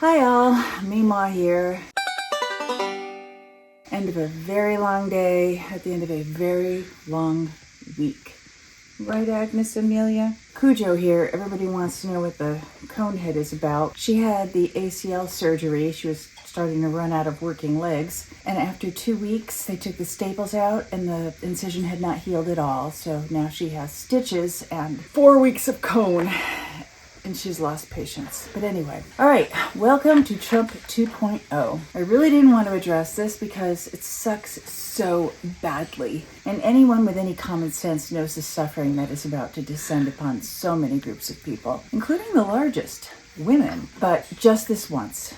Hi all, Meemaw here. End of a very long day at the end of a very long week. Right, Agnes Amelia? Cujo here. Everybody wants to know what the cone head is about. She had the ACL surgery. She was starting to run out of working legs. And after 2 weeks, they took the staples out and the incision had not healed at all. So now she has stitches and 4 weeks of cone. And she's lost patience. But anyway, all right, welcome to Trump 2.0. I really didn't want to address this because it sucks so badly. And anyone with any common sense knows the suffering that is about to descend upon so many groups of people, including the largest, women. But just this once.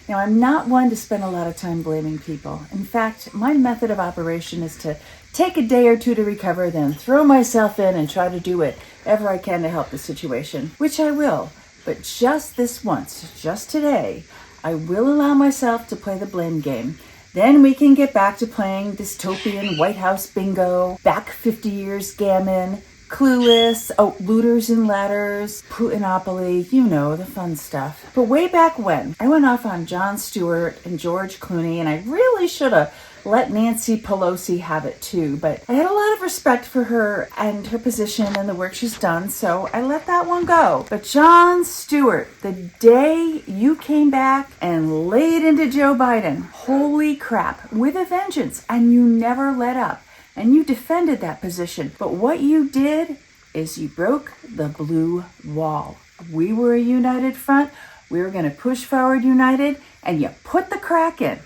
Now, I'm not one to spend a lot of time blaming people. In fact, my method of operation is to take a day or two to recover, then throw myself in and try to do whatever I can to help the situation, which I will. But just this once, just today, I will allow myself to play the blame game. Then we can get back to playing dystopian White House bingo, back 50 years gammon, Clueless, Looters and Ladders, Putinopoly, you know, the fun stuff. But way back when, I went off on Jon Stewart and George Clooney, and I really should have let Nancy Pelosi have it too, but I had a lot of respect for her and her position and the work she's done, so I let that one go. But Jon Stewart, the day you came back and laid into Joe Biden, holy crap, with a vengeance, and you never let up. And you defended that position. But what you did is you broke the blue wall. We were a united front. We were going to push forward united, and you put the crack in.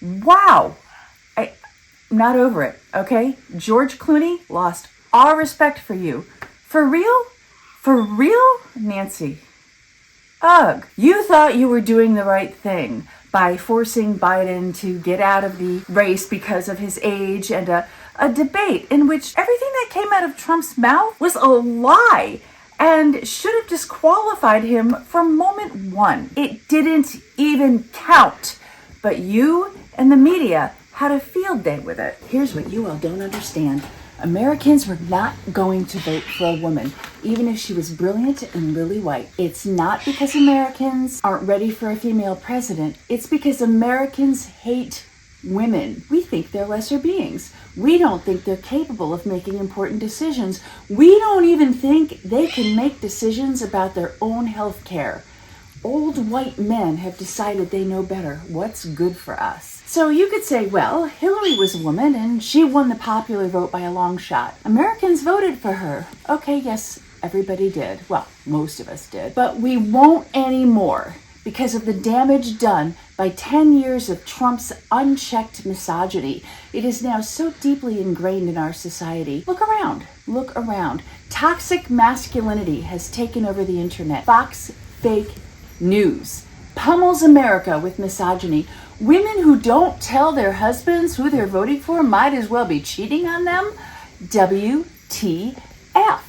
Wow. I'm not over it, okay? George Clooney lost all respect for you. For real? For real, Nancy? Ugh. You thought you were doing the right thing by forcing Biden to get out of the race because of his age and a debate in which everything that came out of Trump's mouth was a lie and should have disqualified him from moment one. It didn't even count. But you and the media had a field day with it. Here's what you all don't understand. Americans were not going to vote for a woman, even if she was brilliant and lily white. It's not because Americans aren't ready for a female president. It's because Americans hate women. We think they're lesser beings. We don't think they're capable of making important decisions. We don't even think they can make decisions about their own health care. Old white men have decided they know better what's good for us. So you could say, well, Hillary was a woman and she won the popular vote by a long shot. Americans voted for her. Okay, yes, everybody did. Well, most of us did. But we won't anymore because of the damage done by 10 years of Trump's unchecked misogyny. It is now so deeply ingrained in our society. Look around. Look around. Toxic masculinity has taken over the internet. Fox fake news pummels America with misogyny. Women who don't tell their husbands who they're voting for might as well be cheating on them. WTF.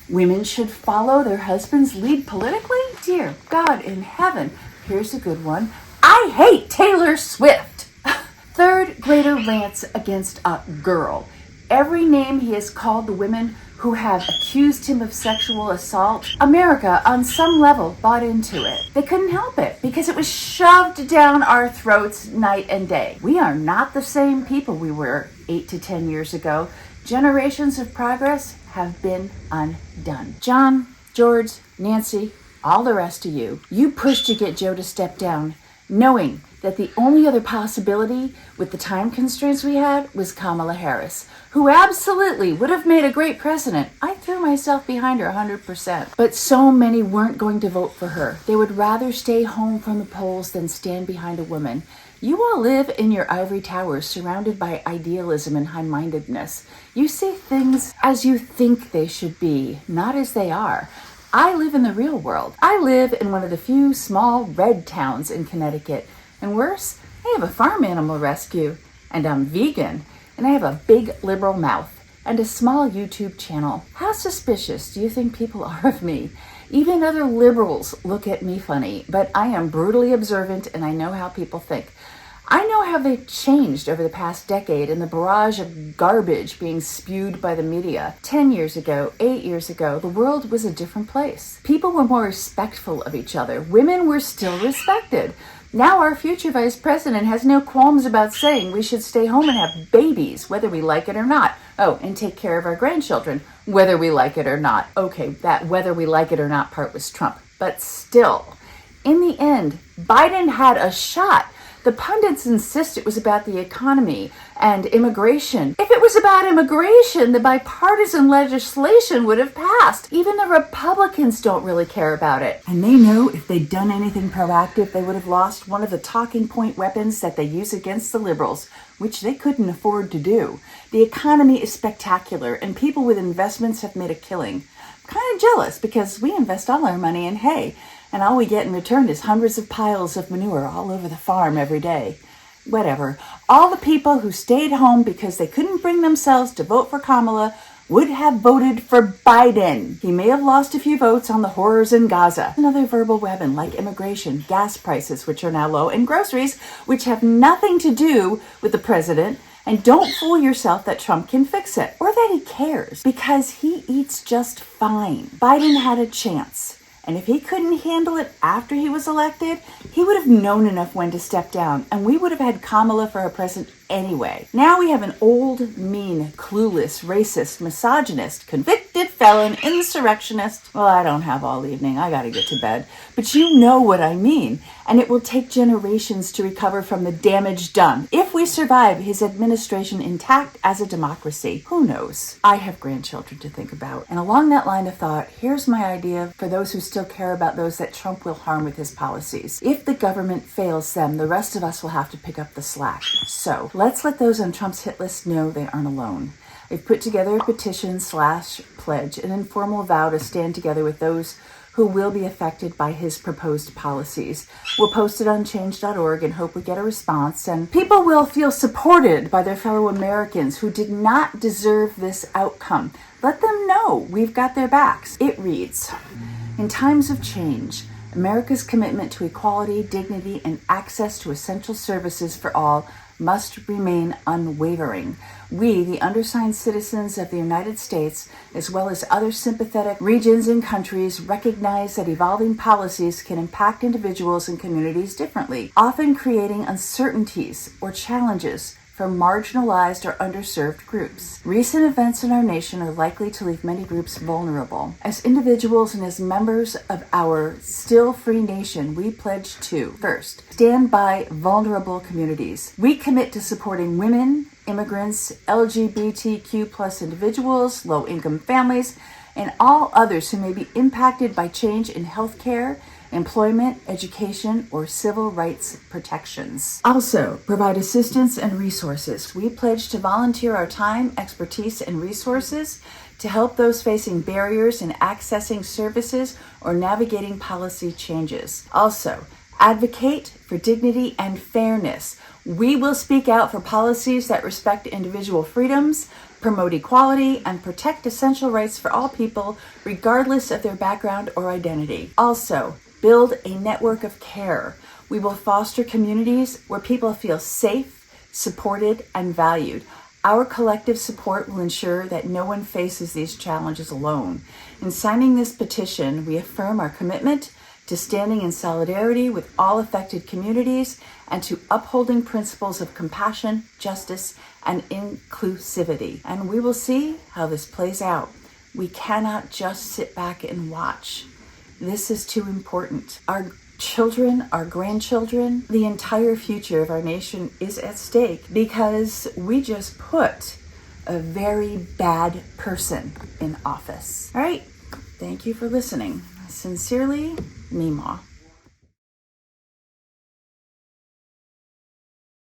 Women should follow their husband's lead politically? Dear God in heaven. Here's a good one. I hate Taylor Swift. Third grader rants against a girl. Every name he has called the women who have accused him of sexual assault. America, on some level, bought into it. They couldn't help it because it was shoved down our throats night and day. We are not the same people we were 8 to 10 years ago. Generations of progress have been undone. John, George, Nancy, all the rest of you, you pushed to get Joe to step down, knowing that the only other possibility with the time constraints we had was Kamala Harris, who absolutely would have made a great president. I threw myself behind her 100%. But so many weren't going to vote for her. They would rather stay home from the polls than stand behind a woman. You all live in your ivory towers surrounded by idealism and high-mindedness. You see things as you think they should be, not as they are. I live in the real world. I live in one of the few small red towns in Connecticut. And worse, I have a farm animal rescue, and I'm vegan, and I have a big liberal mouth, and a small YouTube channel. How suspicious do you think people are of me? Even other liberals look at me funny, but I am brutally observant and I know how people think. I know how they've changed over the past decade in the barrage of garbage being spewed by the media. 10 years ago, 8 years ago, the world was a different place. People were more respectful of each other. Women were still respected. Now our future vice president has no qualms about saying we should stay home and have babies, whether we like it or not. Oh, and take care of our grandchildren, whether we like it or not. Okay, that whether we like it or not part was Trump. But still, in the end, Biden had a shot. The pundits insist it was about the economy and immigration. If it was about immigration, the bipartisan legislation would have passed. Even the Republicans don't really care about it. And they know if they'd done anything proactive, they would have lost one of the talking point weapons that they use against the liberals, which they couldn't afford to do. The economy is spectacular, and people with investments have made a killing. I'm kind of jealous because we invest all our money in hay, and all we get in return is hundreds of piles of manure all over the farm every day. Whatever. All the people who stayed home because they couldn't bring themselves to vote for Kamala would have voted for Biden. He may have lost a few votes on the horrors in Gaza. Another verbal weapon like immigration, gas prices, which are now low, and groceries, which have nothing to do with the president. And don't fool yourself that Trump can fix it or that he cares, because he eats just fine. Biden had a chance. And if he couldn't handle it after he was elected, he would have known enough when to step down, and we would have had Kamala for our president anyway. Now we have an old, mean, clueless, racist, misogynist, convicted felon, insurrectionist. Well, I don't have all evening. I gotta get to bed. But you know what I mean. And it will take generations to recover from the damage done. If we survive his administration intact as a democracy, who knows? I have grandchildren to think about. And along that line of thought, here's my idea for those who still care about those that Trump will harm with his policies. If the government fails them, the rest of us will have to pick up the slack. So let's let those on Trump's hit list know they aren't alone. They've put together a petition/pledge, an informal vow to stand together with those who will be affected by his proposed policies. We'll post it on change.org and hope we get a response, and people will feel supported by their fellow Americans who did not deserve this outcome. Let them know we've got their backs. It reads, in times of change, America's commitment to equality, dignity, and access to essential services for all must remain unwavering. We, the undersigned citizens of the United States, as well as other sympathetic regions and countries, recognize that evolving policies can impact individuals and communities differently, often creating uncertainties or challenges for marginalized or underserved groups. Recent events in our nation are likely to leave many groups vulnerable. As individuals and as members of our still free nation, we pledge to, first, stand by vulnerable communities. We commit to supporting women, immigrants, LGBTQ+ individuals, low-income families, and all others who may be impacted by change in healthcare, employment, education, or civil rights protections. Also, provide assistance and resources. We pledge to volunteer our time, expertise, and resources to help those facing barriers in accessing services or navigating policy changes. Also, advocate for dignity and fairness. We will speak out for policies that respect individual freedoms, promote equality, and protect essential rights for all people, regardless of their background or identity. Also, build a network of care. We will foster communities where people feel safe, supported, and valued. Our collective support will ensure that no one faces these challenges alone. In signing this petition, we affirm our commitment to standing in solidarity with all affected communities and to upholding principles of compassion, justice, and inclusivity. And we will see how this plays out. We cannot just sit back and watch. This is too important. Our children, our grandchildren, the entire future of our nation is at stake because we just put a very bad person in office. All right. Thank you for listening. Sincerely, Meemaw.